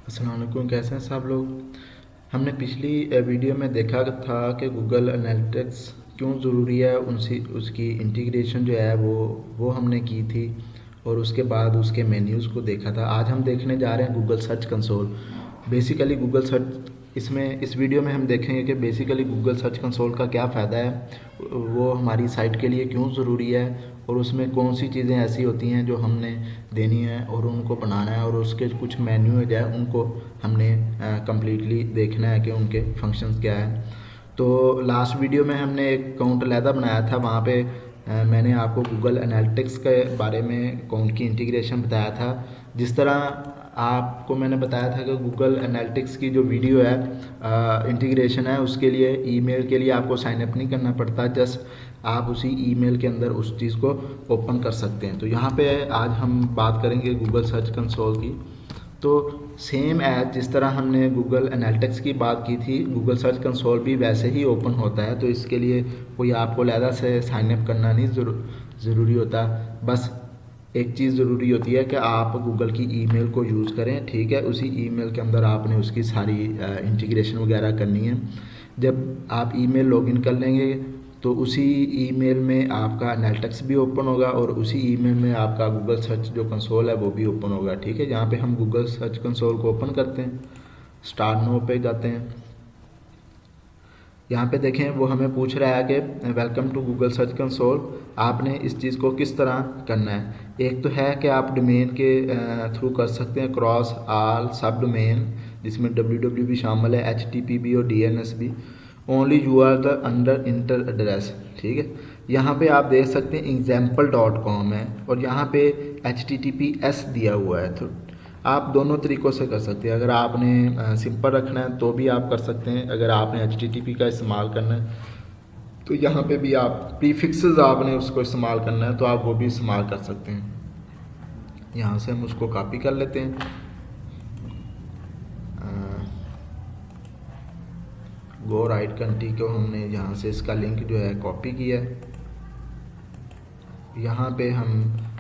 अस्सलाम वालेकुम, कैसे हैं सब लोग। हमने पिछली वीडियो में देखा था कि गूगल एनालिटिक्स क्यों ज़रूरी है, उनसी उसकी इंटीग्रेशन जो है वो हमने की थी और उसके बाद उसके मेन्यूज़ को देखा था। आज हम देखने जा रहे हैं Google search console. Basically Google search इसमें इस वीडियो में हम देखेंगे कि बेसिकली गूगल सर्च कंसोल का क्या फ़ायदा है, वो हमारी साइट के लिए क्यों ज़रूरी है और उसमें कौन सी चीज़ें ऐसी होती हैं जो हमने देनी है और उनको बनाना है, और उसके कुछ मेन्यूज है उनको हमने कम्प्लीटली देखना है कि उनके फंक्शंस क्या है। तो लास्ट वीडियो में हमने एक अकाउंट अलहदा बनाया था, वहाँ पे मैंने आपको गूगल एनालिटिक्स के बारे में अकाउंट की इंटीग्रेशन बताया था। जिस तरह आपको मैंने बताया था कि गूगल एनालिटिक्स की जो वीडियो है इंटीग्रेशन है, उसके लिए ईमेल के लिए आपको साइन अप नहीं करना पड़ता, जस्ट आप उसी ईमेल के अंदर उस चीज़ को ओपन कर सकते हैं। तो यहाँ पे आज हम बात करेंगे गूगल सर्च कंसोल की। तो सेम एज जिस तरह हमने गूगल एनालिटिक्स की बात की थी, गूगल सर्च कंसोल भी वैसे ही ओपन होता है। तो इसके लिए कोई आपको अलहदा से साइन अप करना नहीं ज़रूरी होता। बस एक चीज़ ज़रूरी होती है कि आप गूगल की ईमेल को यूज़ करें, ठीक है। उसी ईमेल के अंदर आपने उसकी सारी इंटीग्रेशन वगैरह करनी है। जब आप ईमेल लॉगिन कर लेंगे तो उसी ईमेल में आपका एनालिटिक्स भी ओपन होगा और उसी ईमेल में आपका गूगल सर्च जो कंसोल है वो भी ओपन होगा, ठीक है। यहाँ पे हम गूगल सर्च कंसोल को ओपन करते हैं, स्टार्ट नाउ पे जाते हैं। यहाँ पे देखें वो हमें पूछ रहा है कि welcome to Google search console, आपने इस चीज़ को किस तरह करना है। एक तो है कि आप डोमेन के थ्रू कर सकते हैं, क्रॉस आल सब डोमेन, जिसमें www भी शामिल है, HTTP भी और DNS भी। Only you are the under inter address, ठीक है। यहाँ पे आप देख सकते हैं example.com है और यहाँ पे HTTPS दिया हुआ है। तो आप दोनों तरीक़ों से कर सकते हैं। अगर आपने सिंपल रखना है तो भी आप कर सकते हैं, अगर आपने HTTP का इस्तेमाल करना है तो यहाँ पे भी आप प्रीफिक्सेस आपने उसको इस्तेमाल करना है तो आप वो भी इस्तेमाल कर सकते हैं। यहाँ से हम उसको कॉपी कर लेते हैं, गो राइट कंट्री को हमने यहाँ से इसका लिंक जो है कॉपी किया है। यहाँ पे हम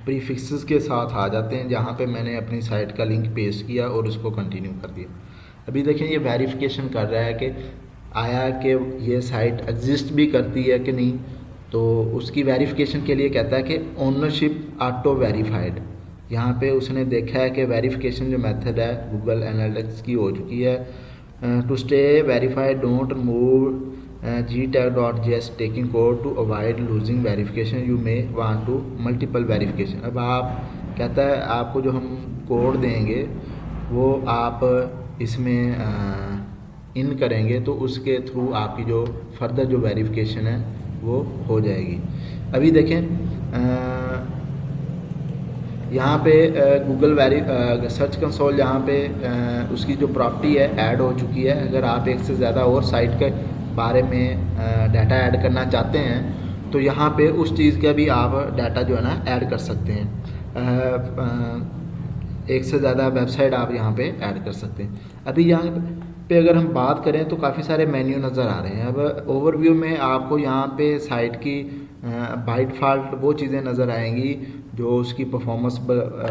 प्रीफिक्सेस के साथ आ जाते हैं, जहाँ पे मैंने अपनी साइट का लिंक पेस्ट किया और उसको कंटिन्यू कर दिया। अभी देखें ये वेरिफिकेशन कर रहा है कि आया कि ये साइट एग्जिस्ट भी करती है कि नहीं। तो उसकी वेरिफिकेशन के लिए कहता है कि ओनरशिप ऑटो वेरीफाइड। यहाँ पे उसने देखा है कि वेरिफिकेशन जो मेथड है गूगल एनालिटिक्स की हो चुकी है। To stay verified don't move gtag.js taking code to avoid losing verification you may want to multiple verification। अब आप कहता है आपको जो हम कोड देंगे वो आप इसमें इन करेंगे तो उसके थ्रू आपकी जो फर्दर जो वेरिफिकेशन है वो हो जाएगी। अभी देखें यहाँ पे गूगल सर्च कंसोल यहाँ पे उसकी जो प्रॉपर्टी है ऐड हो चुकी है। अगर आप एक से ज़्यादा और साइट के बारे में डाटा ऐड करना चाहते हैं तो यहाँ पे उस चीज़ का भी आप डाटा जो है ना ऐड कर सकते हैं। एक से ज़्यादा वेबसाइट आप यहाँ पे ऐड कर सकते हैं। अभी यहाँ पे अगर हम बात करें तो काफ़ी सारे मेन्यू नज़र आ रहे हैं। अब ओवरव्यू में आपको यहाँ पे साइट की बाय डिफ़ॉल्ट वो चीज़ें नज़र आएंगी जो उसकी परफॉर्मेंस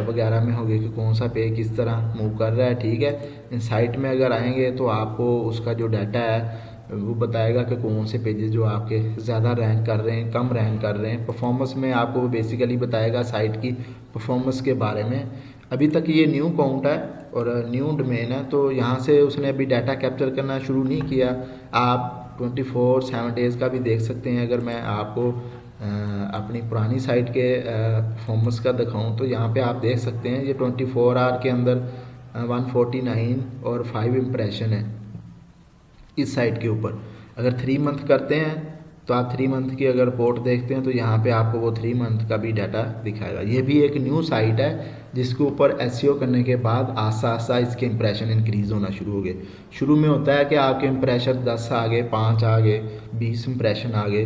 वगैरह में होगी कि कौन सा पेज किस तरह मूव कर रहा है, ठीक है। इन साइट में अगर आएंगे तो आपको उसका जो डाटा है वो बताएगा कि कौन से पेजेस जो आपके ज़्यादा रैंक कर रहे हैं, कम रैंक कर रहे हैं। परफॉर्मेंस में आपको बेसिकली बताएगा साइट की परफॉर्मेंस के बारे में। अभी तक ये न्यू अकाउंट है और न्यू डोमेन है, तो यहाँ से उसने अभी डाटा कैप्चर करना शुरू नहीं किया। आप 24/7 डेज़ का भी देख सकते हैं। अगर मैं आपको अपनी पुरानी साइट के परफॉर्मेंस का दिखाऊं तो यहाँ पे आप देख सकते हैं ये 24 आवर के अंदर 149 और 5 इम्प्रेशन है इस साइट के ऊपर। अगर 3 मंथ करते हैं तो आप 3 मंथ की अगर रिपोर्ट देखते हैं तो यहाँ पे आपको वो 3 मंथ का भी डाटा दिखाएगा। ये भी एक न्यू साइट है जिसके ऊपर एसईओ करने के बाद आस्ता आस्ता इसके इंप्रेशन इंक्रीज़ होना शुरू हो गए। शुरू में होता है कि आपके इंप्रेशन 10 आ गए, 5 आ गए, 20 इंप्रेशन आ गए।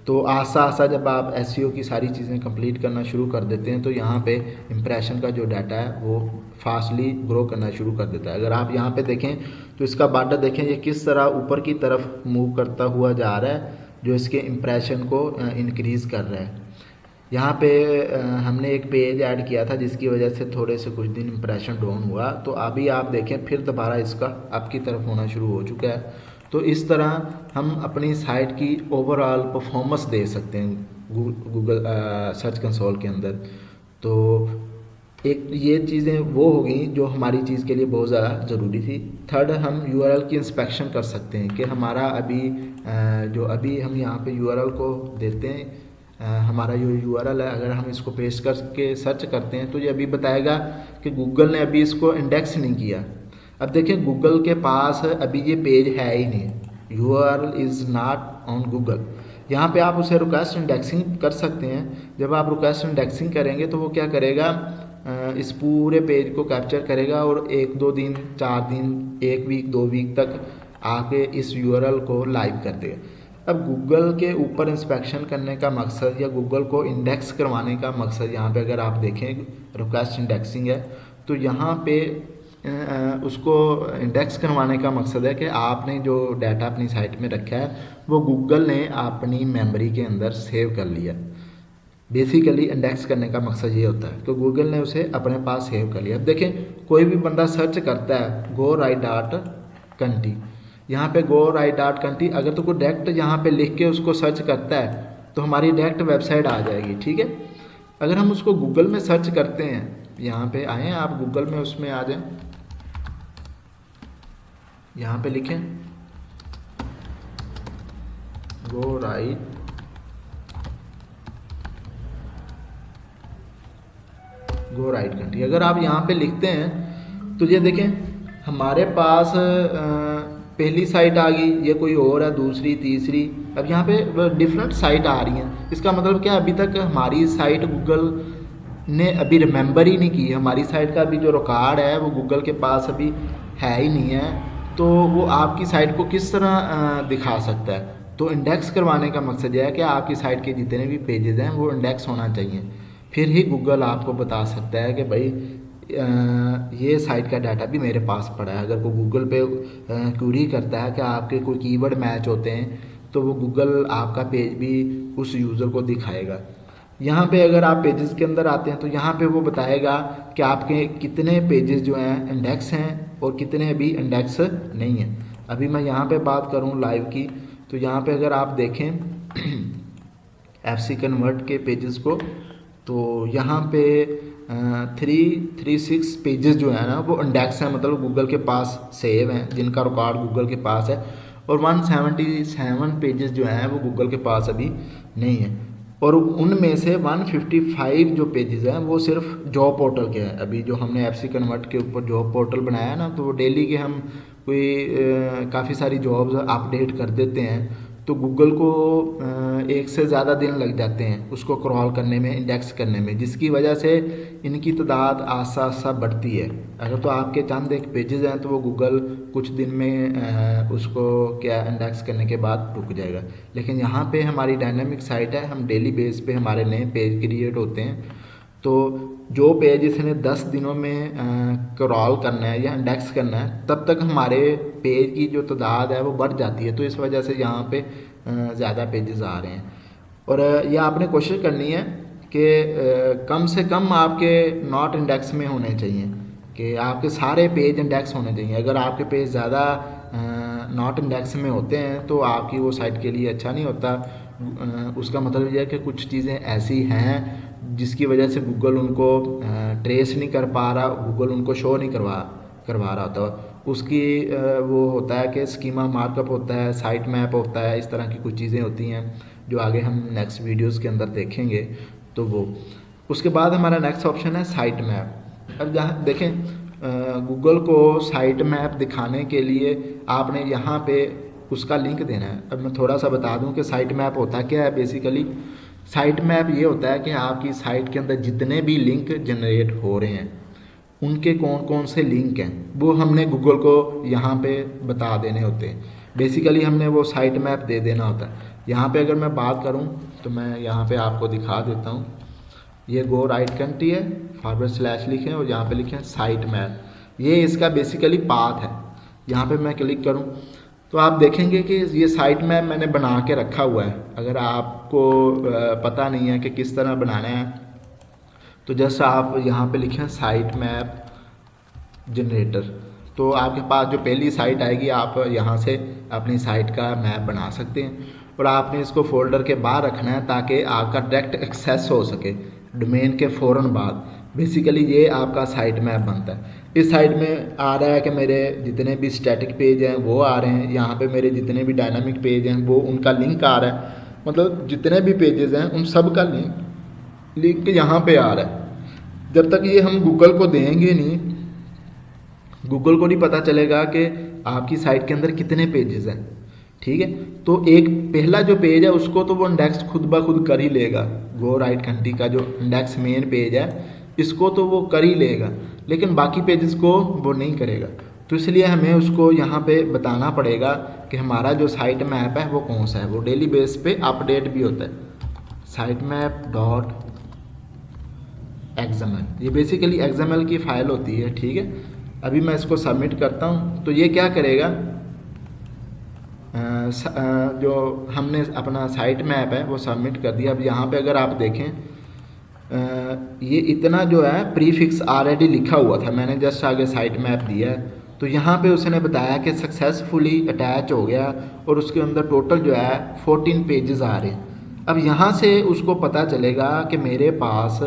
तो आस्ता आस्ता जब आप एसईओ की सारी चीज़ें कंप्लीट करना शुरू कर देते हैं तो यहाँ पे इंप्रेशन का जो डाटा है वो फास्टली ग्रो करना शुरू कर देता है। अगर आप यहाँ पे देखें तो इसका बाटा देखें ये किस तरह ऊपर की तरफ मूव करता हुआ जा रहा है, जो इसके इंप्रेशन को इंक्रीज़ कर रहा है। यहाँ पे हमने एक पेज ऐड किया था जिसकी वजह से थोड़े से कुछ दिन इंप्रेशन डाउन हुआ, तो अभी आप देखें फिर दोबारा इसका आपकी तरफ होना शुरू हो चुका है। तो इस तरह हम अपनी साइट की ओवरऑल परफॉर्मेंस दे सकते हैं गूगल सर्च कंसोल के अंदर। तो एक ये चीज़ें वो हो गई जो हमारी चीज़ के लिए बहुत ज़्यादा ज़रूरी थी। थर्ड, हम यूआरएल की इंस्पेक्शन कर सकते हैं कि हमारा अभी जो अभी हम यहाँ पे यूआरएल को देते हैं, हमारा जो यूआरएल है अगर हम इसको पेस्ट करके सर्च करते हैं तो ये अभी बताएगा कि गूगल ने अभी इसको इंडेक्स नहीं किया। अब देखिए गूगल के पास अभी ये पेज है ही नहीं, URL is not on Google. यहाँ पे आप उसे रिक्वेस्ट इंडेक्सिंग कर सकते हैं। जब आप रिक्वेस्ट इंडेक्सिंग करेंगे तो वो क्या करेगा, इस पूरे पेज को कैप्चर करेगा और 1-2 दिन 4 दिन 1 वीक 2 वीक तक आके इस यूआरएल को लाइव कर देगा। अब गूगल के ऊपर इंस्पेक्शन करने का मकसद या गूगल को इंडेक्स करवाने का मकसद, यहाँ पे अगर आप देखें रिक्वेस्ट इंडेक्सिंग है तो यहाँ पे उसको इंडेक्स करवाने का मकसद है कि आपने जो डाटा अपनी साइट में रखा है वो गूगल ने अपनी मेमोरी के अंदर सेव कर लिया। बेसिकली इंडेक्स करने का मकसद ये होता है कि गूगल ने उसे अपने पास सेव कर लिया। अब देखें कोई भी बंदा सर्च करता है गो राइट डॉट कंट्री, यहाँ पे गो राइट डॉट कंट्री, अगर तो कोई डायरेक्ट यहाँ पे लिख के उसको सर्च करता है तो हमारी डायरेक्ट वेबसाइट आ जाएगी, ठीक है। अगर हम उसको गूगल में सर्च करते हैं, यहाँ पे आए आप गूगल में, उसमें आ जाएं, यहाँ पे लिखें गो राइट कंट्री। अगर आप यहाँ पे लिखते हैं तो ये देखें हमारे पास पहली साइट आ गई, ये कोई और है, दूसरी तीसरी, अब यहाँ पे डिफरेंट साइट आ रही हैं। इसका मतलब क्या, अभी तक हमारी साइट गूगल ने अभी रिमेंबर ही नहीं की। हमारी साइट का अभी जो रिकॉर्ड है वो गूगल के पास अभी है ही नहीं है, तो वो आपकी साइट को किस तरह दिखा सकता है। तो इंडेक्स करवाने का मकसद यह है कि आपकी साइट के जितने भी पेजेस हैं वो इंडेक्स होना चाहिए, फिर ही गूगल आपको बता सकता है कि भाई ये साइट का डाटा भी मेरे पास पड़ा है। अगर कोई गूगल पे क्वेरी करता है कि आपके कोई कीवर्ड मैच होते हैं तो वो गूगल आपका पेज भी उस यूज़र को दिखाएगा। यहाँ पे अगर आप पेजेस के अंदर आते हैं तो यहाँ पे वो बताएगा कि आपके कितने पेजेस जो हैं इंडेक्स हैं और कितने अभी इंडेक्स नहीं हैं। अभी मैं यहाँ पे बात करूँ लाइव की, तो यहाँ पे अगर आप देखें FC कन्वर्ट के पेजेस को, तो यहाँ पे 336 पेजेस जो है ना वो इंडेक्स हैं, मतलब गूगल के पास सेव हैं, जिनका रिकॉर्ड गूगल के पास है। और 177 पेजेस जो हैं वो गूगल के पास अभी नहीं है। और उनमें से 155 जो पेजेस हैं वो सिर्फ जॉब पोर्टल के हैं। अभी जो हमने FC कन्वर्ट के ऊपर जॉब पोर्टल बनाया है ना, तो वो डेली के हम कोई काफ़ी सारी जॉब्स अपडेट कर देते हैं, तो गूगल को एक से ज़्यादा दिन लग जाते हैं उसको क्रॉल करने में, इंडेक्स करने में, जिसकी वजह से इनकी तादाद आस्ता आस्ता बढ़ती है। अगर तो आपके चंद एक पेजेस हैं तो वो गूगल कुछ दिन में उसको क्या इंडेक्स करने के बाद रुक जाएगा। लेकिन यहाँ पे हमारी डायनामिक साइट है, हम डेली बेस पे हमारे नए पेज क्रिएट होते हैं, तो जो पेज इसने 10 दिनों में क्रॉल करना है या इंडेक्स करना है, तब तक हमारे पेज की जो तादाद है वो बढ़ जाती है। तो इस वजह से यहाँ पे ज़्यादा पेजेस आ रहे हैं। और ये आपने कोशिश करनी है कि कम से कम आपके नॉट इंडेक्स में होने चाहिए, कि आपके सारे पेज इंडेक्स होने चाहिए। अगर आपके पेज ज़्यादा नॉट इंडेक्स में होते हैं तो आपकी वो साइट के लिए अच्छा नहीं होता। उसका मतलब यह है कि कुछ चीज़ें ऐसी हैं जिसकी वजह से गूगल उनको ट्रेस नहीं कर पा रहा, गूगल उनको शो नहीं करवा रहा होता। उसकी वो होता है कि स्कीमा मार्कअप होता है, साइट मैप होता है, इस तरह की कुछ चीज़ें होती हैं जो आगे हम नेक्स्ट वीडियोस के अंदर देखेंगे। तो वो उसके बाद हमारा नेक्स्ट ऑप्शन है साइट मैप। अब जहाँ देखें गूगल को साइट मैप दिखाने के लिए आपने यहाँ पे उसका लिंक देना है। अब मैं थोड़ा सा बता दूं कि साइट मैप होता क्या है। बेसिकली साइट मैप ये होता है कि आपकी साइट के अंदर जितने भी लिंक जनरेट हो रहे हैं उनके कौन कौन से लिंक हैं वो हमने गूगल को यहाँ पे बता देने होते हैं। बेसिकली हमने वो साइट मैप दे देना होता है। यहाँ पे अगर मैं बात करूँ तो मैं यहाँ पे आपको दिखा देता हूँ। ये गो राइट कंट्री है, / लिखें और यहाँ पे लिखें साइट मैप। ये इसका बेसिकली पाथ है। यहाँ पे मैं क्लिक करूँ तो आप देखेंगे कि ये साइट मैप मैंने बना के रखा हुआ है। अगर आपको पता नहीं है कि किस तरह बनाना है तो जस्ट आप यहाँ पे लिखें साइट मैप जनरेटर, तो आपके पास जो पहली साइट आएगी आप यहाँ से अपनी साइट का मैप बना सकते हैं। और आपने इसको फोल्डर के बाहर रखना है ताकि आपका डायरेक्ट एक्सेस हो सके डोमेन के फ़ौरन बाद। बेसिकली ये आपका साइट मैप बनता है। इस साइड में आ रहा है कि मेरे जितने भी स्टैटिक पेज हैं वो आ रहे हैं, यहाँ पे मेरे जितने भी डायनामिक पेज हैं वो उनका लिंक आ रहा है, मतलब जितने भी पेजेस हैं उन सब का लिंक यहाँ पे आ रहा है। जब तक ये हम गूगल को देंगे नहीं, गूगल को नहीं पता चलेगा कि आपकी साइट के अंदर कितने पेजेस हैं, ठीक है। तो एक पहला जो पेज है उसको तो वो इंडेक्स खुद ब खुद कर ही लेगा, गो राइट कंट्री का जो इंडेक्स मेन पेज है इसको तो वो कर ही लेगा, लेकिन बाकी पेजेस को वो नहीं करेगा। तो इसलिए हमें उसको यहाँ पे बताना पड़ेगा कि हमारा जो साइट मैप है वो कौन सा है। वो डेली बेस पे अपडेट भी होता है, साइट मैप डॉट XML, ये बेसिकली XML की फ़ाइल होती है, ठीक है। अभी मैं इसको सबमिट करता हूँ तो ये क्या करेगा, जो हमने अपना साइट मैप है वो सबमिट कर दिया। अब यहाँ पे अगर आप देखें ये इतना जो है प्रीफिक्स ऑलरेडी लिखा हुआ था, मैंने जस्ट आगे साइट मैप दिया है तो यहाँ पे उसने बताया कि सक्सेसफुली अटैच हो गया और उसके अंदर टोटल जो है 14 पेजेस आ रहे हैं। अब यहाँ से उसको पता चलेगा कि मेरे पास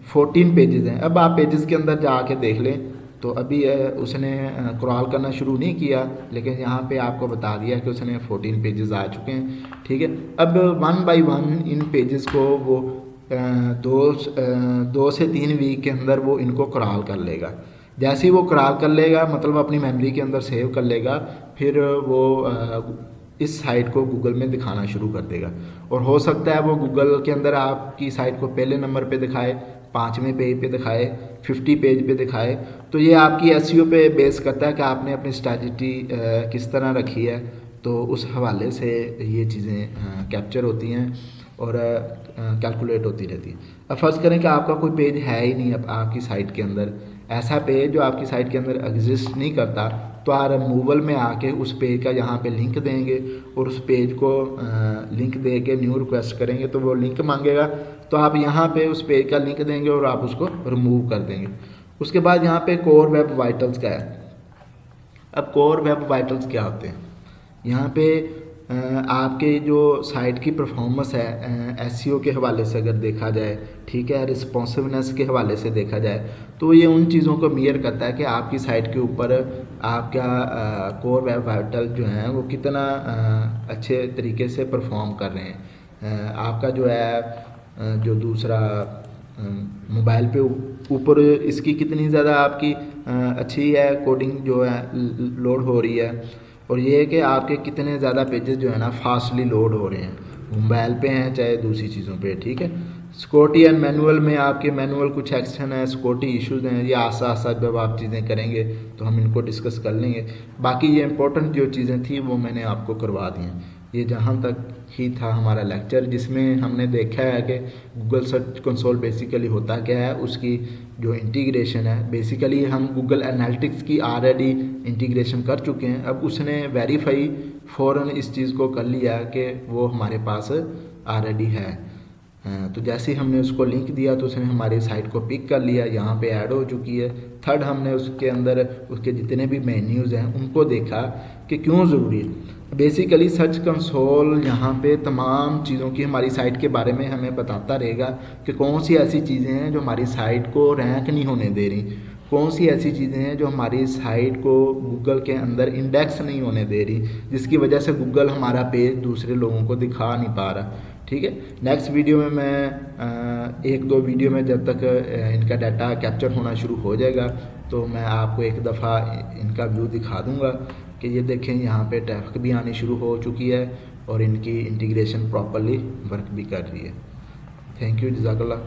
14 पेजेस हैं। अब आप पेजेस के अंदर जाके देख लें तो अभी उसने क्रॉल करना शुरू नहीं किया, लेकिन यहाँ पे आपको बता दिया कि उसने 14 पेजेस आ चुके हैं, ठीक है। अब 1 बाय 1 इन पेजेस को वो 2 से 3 वीक के अंदर वो इनको क्रॉल कर लेगा। जैसे ही वो क्रॉल कर लेगा मतलब अपनी मेमोरी के अंदर सेव कर लेगा, फिर वो इस साइट को गूगल में दिखाना शुरू कर देगा। और हो सकता है वो गूगल के अंदर आपकी साइट को पहले नंबर पे दिखाए, 5वें पेज पे दिखाए, 50 पेज पे दिखाए। तो ये आपकी एसईओ पे बेस करता है कि आपने अपनी स्ट्रैटेजी किस तरह रखी है, तो उस हवाले से ये चीज़ें कैप्चर होती हैं और कैलकुलेट होती रहती है। अब फर्ज करें कि आपका कोई पेज है ही नहीं अब आपकी साइट के अंदर, ऐसा पेज जो आपकी साइट के अंदर एग्जिस्ट नहीं करता, तो आप रिमूवल में आके उस पेज का यहाँ पे लिंक देंगे और उस पेज को लिंक दे के न्यू रिक्वेस्ट करेंगे तो वो लिंक मांगेगा, तो आप यहाँ पे उस पेज का लिंक देंगे और आप उसको रिमूव कर देंगे। उसके बाद यहाँ पे कोर वेब वाइटल्स का है। अब कोर वेब वाइटल्स क्या होते हैं, यहाँ पे आपके जो साइट की परफॉर्मेंस है एसईओ के हवाले से अगर देखा जाए, ठीक है, रिस्पॉन्सिवनेस के हवाले से देखा जाए, तो ये उन चीज़ों को मेजर करता है कि आपकी साइट के ऊपर आपका कोर वेब वाइटल जो है वो कितना अच्छे तरीके से परफॉर्म कर रहे हैं। आपका जो है जो दूसरा मोबाइल पे ऊपर इसकी कितनी ज़्यादा आपकी अच्छी है कोडिंग जो है लोड हो रही है, और ये है कि आपके कितने ज़्यादा पेजेस जो है ना फास्टली लोड हो रहे हैं, मोबाइल पे हैं चाहे दूसरी चीज़ों पे, ठीक है। सिक्योरिटी एंड मैनुअल में आपके मैनुअल कुछ एक्शन है, सिक्योरिटी इश्यूज हैं, ये आसा आसा जब आप चीज़ें करेंगे तो हम इनको डिस्कस कर लेंगे। बाकी ये इंपॉर्टेंट जो चीज़ें थी वो मैंने आपको करवा दी हैं। ये जहाँ तक ही था हमारा लेक्चर, जिसमें हमने देखा है कि गूगल सर्च कंसोल बेसिकली होता क्या है, उसकी जो इंटीग्रेशन है, बेसिकली हम गूगल एनालिटिक्स की ऑलरेडी इंटीग्रेशन कर चुके हैं। अब उसने वेरीफाई फ़ौरन इस चीज़ को कर लिया कि वो हमारे पास ऑलरेडी है। तो जैसे ही हमने उसको लिंक दिया तो उसने हमारी साइट को पिक कर लिया, यहाँ पे ऐड हो चुकी है। थर्ड, हमने उसके अंदर उसके जितने भी मेन्यूज़ हैं उनको देखा कि क्यों ज़रूरी है। बेसिकली सर्च कंसोल यहाँ पे तमाम चीज़ों की हमारी साइट के बारे में हमें बताता रहेगा कि कौन सी ऐसी चीज़ें हैं जो हमारी साइट को रैंक नहीं होने दे रही, कौन सी ऐसी चीज़ें हैं जो हमारी साइट को गूगल के अंदर इंडेक्स नहीं होने दे रही, जिसकी वजह से गूगल हमारा पेज दूसरे लोगों को दिखा नहीं पा रहा, ठीक है। नेक्स्ट वीडियो में मैं 1-2 वीडियो में जब तक इनका डाटा कैप्चर होना शुरू हो जाएगा तो मैं आपको एक दफ़ा इनका व्यू दिखा दूंगा कि ये देखें यहाँ पे ट्रैफिक भी आनी शुरू हो चुकी है और इनकी इंटीग्रेशन प्रॉपरली वर्क भी कर रही है। थैंक यू, जज़ाकल्लाह।